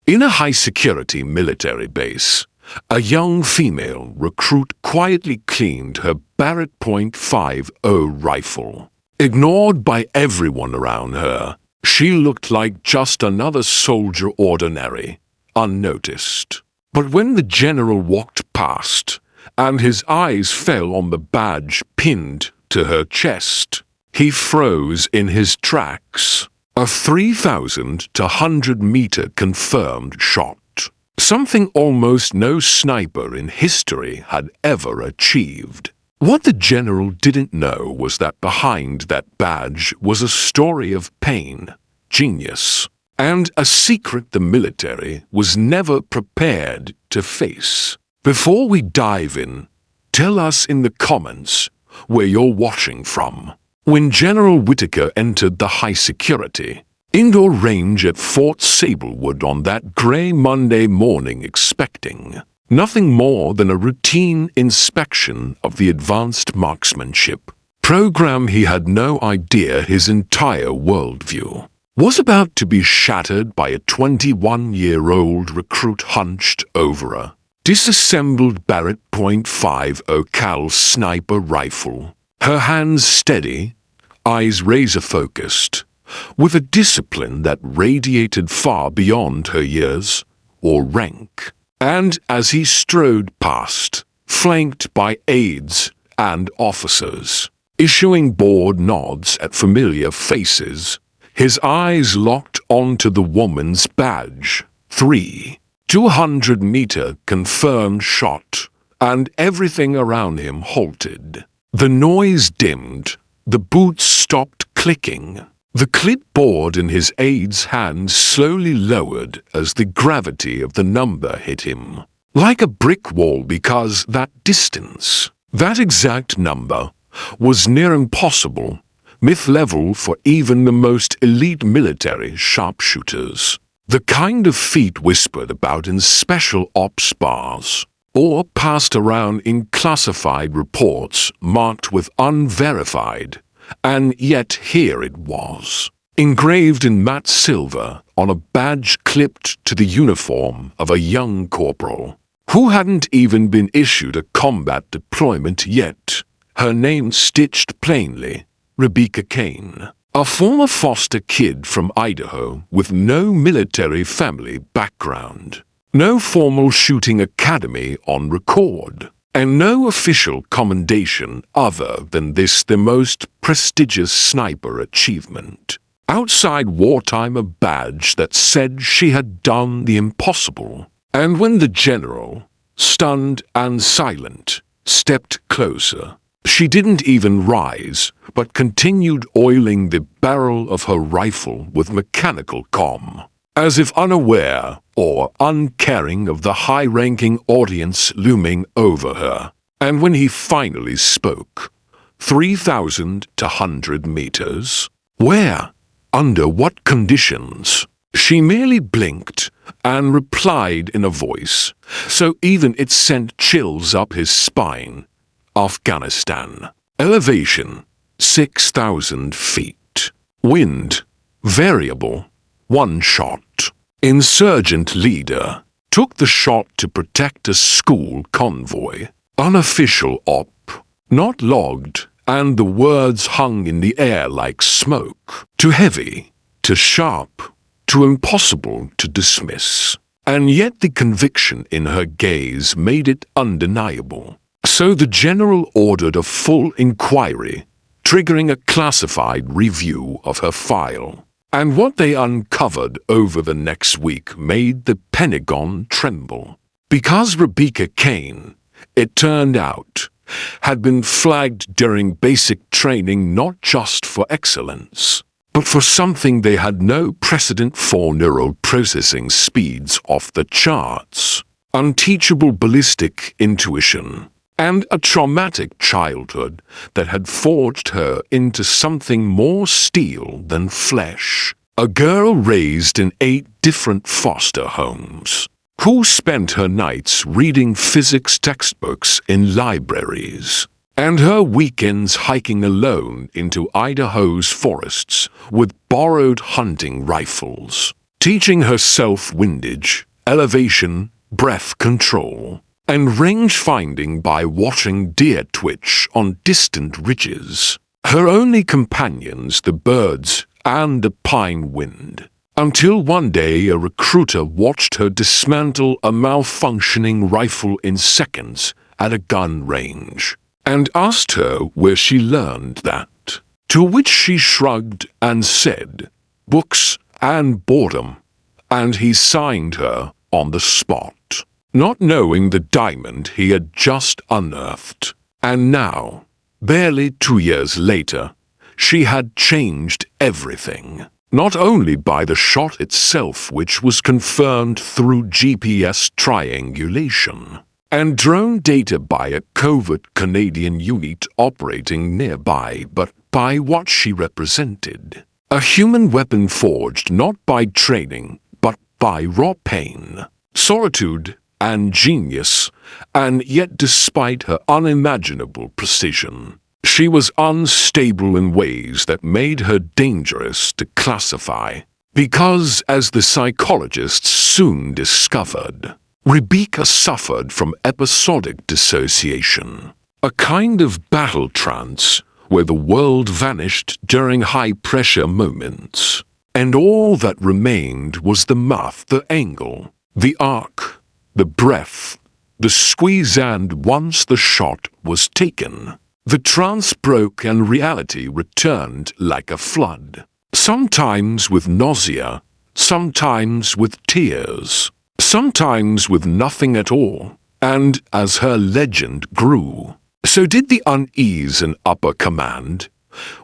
In a high-security military base, a young female recruit quietly cleaned her Barrett .50 rifle. Ignored by everyone around her, she looked like just another soldier, ordinary, unnoticed. But when the general walked past, and his eyes fell on the badge pinned to her chest, he froze in his tracks. A 3,000 to 100-meter confirmed shot. Something almost no sniper in history had ever achieved. What the general didn't know was that behind that badge was a story of pain, genius, and a secret the military was never prepared to face. Before we dive in, tell us in the comments where you're watching from. When General Whitaker entered the high-security indoor range at Fort Sablewood on that gray Monday morning, expecting nothing more than a routine inspection of the advanced marksmanship program, he had no idea his entire worldview was about to be shattered by a 21-year-old recruit hunched over a disassembled Barrett .50 cal sniper rifle, her hands steady, eyes razor-focused, with a discipline that radiated far beyond her years or rank. And as he strode past, flanked by aides and officers, issuing bored nods at familiar faces, his eyes locked onto the woman's badge. 200-meter confirmed shot, and everything around him halted. The noise dimmed. The boots stopped clicking. The clipboard in his aide's hand slowly lowered as the gravity of the number hit him. Like a brick wall, because that distance, that exact number, was near impossible, myth-level for even the most elite military sharpshooters. The kind of feat whispered about in special ops bars, or passed around in classified reports marked with unverified, and yet here it was, engraved in matte silver on a badge clipped to the uniform of a young corporal, who hadn't even been issued a combat deployment yet, her name stitched plainly, Rebecca Kane. A former foster kid from Idaho with no military family background, no formal shooting academy on record, and no official commendation other than this, the most prestigious sniper achievement. Outside wartime, a badge that said she had done the impossible. And when the general, stunned and silent, stepped closer, she didn't even rise, but continued oiling the barrel of her rifle with mechanical calm, as if unaware or uncaring of the high-ranking audience looming over her. And when he finally spoke, 3,000 to 100 meters? Where? Under what conditions? She merely blinked and replied in a voice, so even it sent chills up his spine. Afghanistan. Elevation, 6,000 feet. Wind, variable, one shot. Insurgent leader took the shot to protect a school convoy. Unofficial op, not logged, and the words hung in the air like smoke. Too heavy, too sharp, too impossible to dismiss. And yet the conviction in her gaze made it undeniable. So the general ordered a full inquiry, triggering a classified review of her file. And what they uncovered over the next week made the Pentagon tremble. Because Rebecca Kane, it turned out, had been flagged during basic training not just for excellence, but for something they had no precedent for: neural processing speeds off the charts, unteachable ballistic intuition, and a traumatic childhood that had forged her into something more steel than flesh. A girl raised in 8 different foster homes, who spent her nights reading physics textbooks in libraries, and her weekends hiking alone into Idaho's forests with borrowed hunting rifles. teaching herself windage, elevation, breath control, and range-finding by watching deer twitch on distant ridges. Her only companions the birds and the pine wind. Until one day a recruiter watched her dismantle a malfunctioning rifle in seconds at a gun range, and asked her where she learned that. To which she shrugged and said, "Books and boredom," and he signed her on the spot, not knowing the diamond he had just unearthed. And now, barely 2 years later, she had changed everything. Not only by the shot itself, which was confirmed through GPS triangulation and drone data by a covert Canadian unit operating nearby, but by what she represented. A human weapon forged not by training, but by raw pain, solitude, and genius, and yet despite her unimaginable precision, she was unstable in ways that made her dangerous to classify. Because, as the psychologists soon discovered, Rebecca suffered from episodic dissociation, a kind of battle trance where the world vanished during high-pressure moments, and all that remained was the mouth, the angle, the arc, the breath, the squeeze, and once the shot was taken, the trance broke and reality returned like a flood, sometimes with nausea, sometimes with tears, sometimes with nothing at all. And as her legend grew, so did the unease in upper command,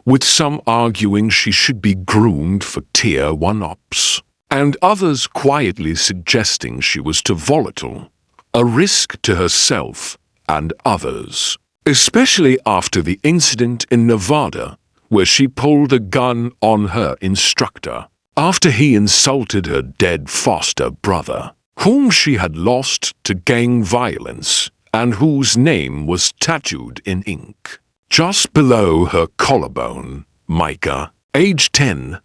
with some arguing she should be groomed for Tier 1 ops, and others quietly suggesting she was too volatile, a risk to herself and others, especially after the incident in Nevada, where she pulled a gun on her instructor after he insulted her dead foster brother, whom she had lost to gang violence and whose name was tattooed in ink just below her collarbone. Micah, age 10,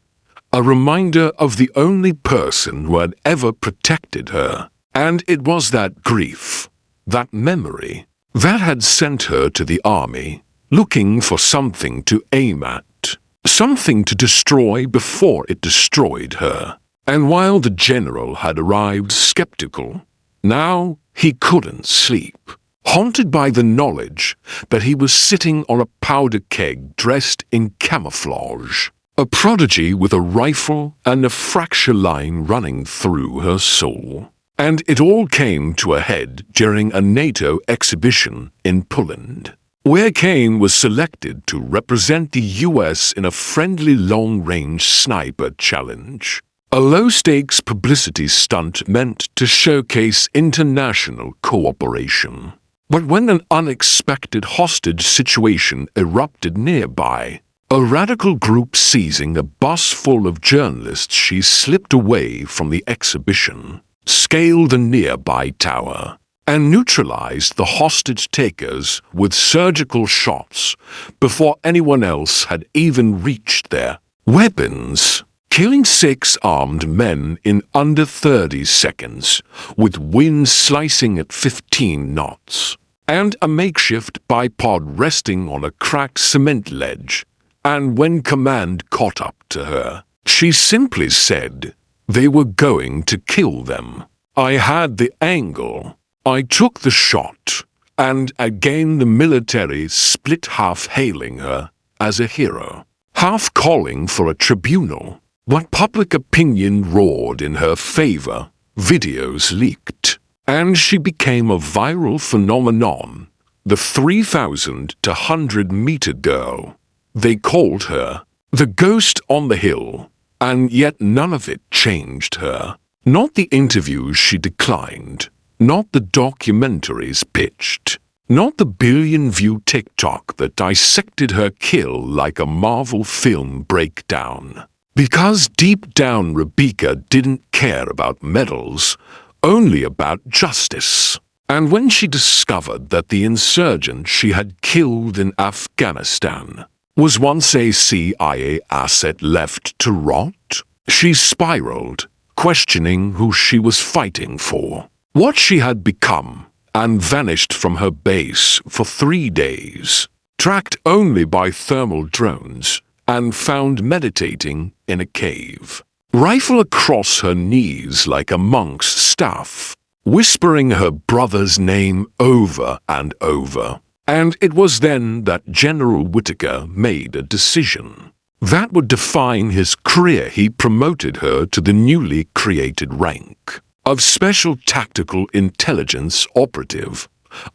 a reminder of the only person who had ever protected her, and it was that grief, that memory, that had sent her to the army, looking for something to aim at, something to destroy before it destroyed her. And while the general had arrived skeptical, now he couldn't sleep, haunted by the knowledge that he was sitting on a powder keg dressed in camouflage, a prodigy with a rifle and a fracture line running through her soul. And it all came to a head during a NATO exhibition in Poland, where Kane was selected to represent the US in a friendly long-range sniper challenge. A low-stakes publicity stunt meant to showcase international cooperation. But when an unexpected hostage situation erupted nearby, a radical group seizing a bus full of journalists, she slipped away from the exhibition, scaled a nearby tower, and neutralized the hostage takers with surgical shots before anyone else had even reached their weapons, killing 6 armed men in under 30 seconds, with wind slicing at 15 knots, and a makeshift bipod resting on a cracked cement ledge. And when command caught up to her, she simply said they were going to kill them. I had the angle. I took the shot. And again the military split, half hailing her as a hero, half calling for a tribunal. But public opinion roared in her favor, videos leaked, and she became a viral phenomenon, the 3,000 to 100-meter girl. They called her the ghost on the hill, and yet none of it changed her. Not the interviews she declined, not the documentaries pitched, not the billion-view TikTok that dissected her kill like a Marvel film breakdown. Because deep down Rebecca didn't care about medals, only about justice. And when she discovered that the insurgent she had killed in Afghanistan was once a CIA asset left to rot, she spiraled, questioning who she was fighting for, what she had become, and vanished from her base for 3 days, tracked only by thermal drones, and found meditating in a cave, rifle across her knees like a monk's staff, whispering her brother's name over and over. And it was then that General Whitaker made a decision that would define his career. He promoted her to the newly created rank of Special Tactical Intelligence Operative,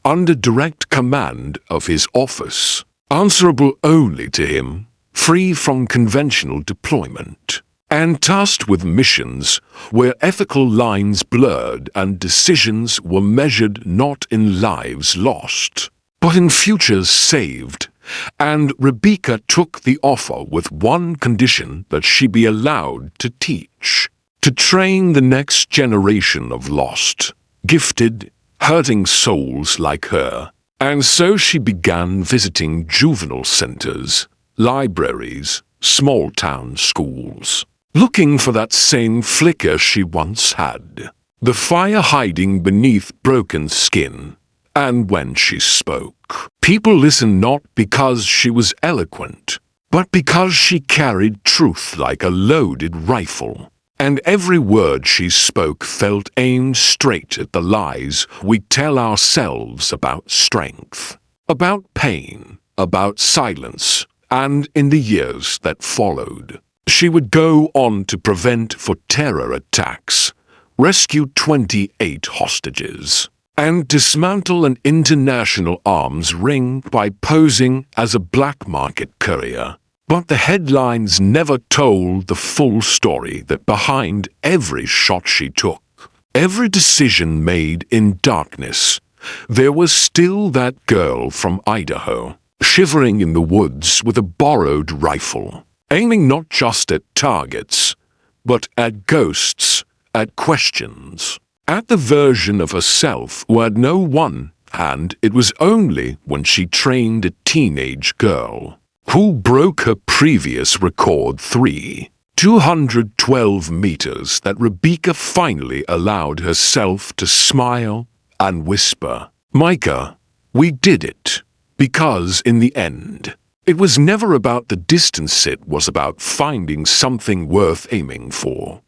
under direct command of his office, answerable only to him, free from conventional deployment, and tasked with missions where ethical lines blurred and decisions were measured not in lives lost, but in futures saved. And Rebecca took the offer with one condition: that she be allowed to teach, to train the next generation of lost, gifted, hurting souls like her. And so she began visiting juvenile centers, libraries, small-town schools, looking for that same flicker she once had, the fire hiding beneath broken skin. And when she spoke, people listened not because she was eloquent, but because she carried truth like a loaded rifle. And every word she spoke felt aimed straight at the lies we tell ourselves about strength, about pain, about silence. And in the years that followed, she would go on to prevent for terror attacks, rescue 28 hostages, and dismantle an international arms ring by posing as a black market courier. But the headlines never told the full story, that behind every shot she took, every decision made in darkness, there was still that girl from Idaho, shivering in the woods with a borrowed rifle, aiming not just at targets, but at ghosts, at questions, at the version of herself who had no one. And it was only when she trained a teenage girl who broke her previous record 212 meters, that Rebecca finally allowed herself to smile and whisper, "Micah, we did it." Because in the end, it was never about the distance, it was about finding something worth aiming for.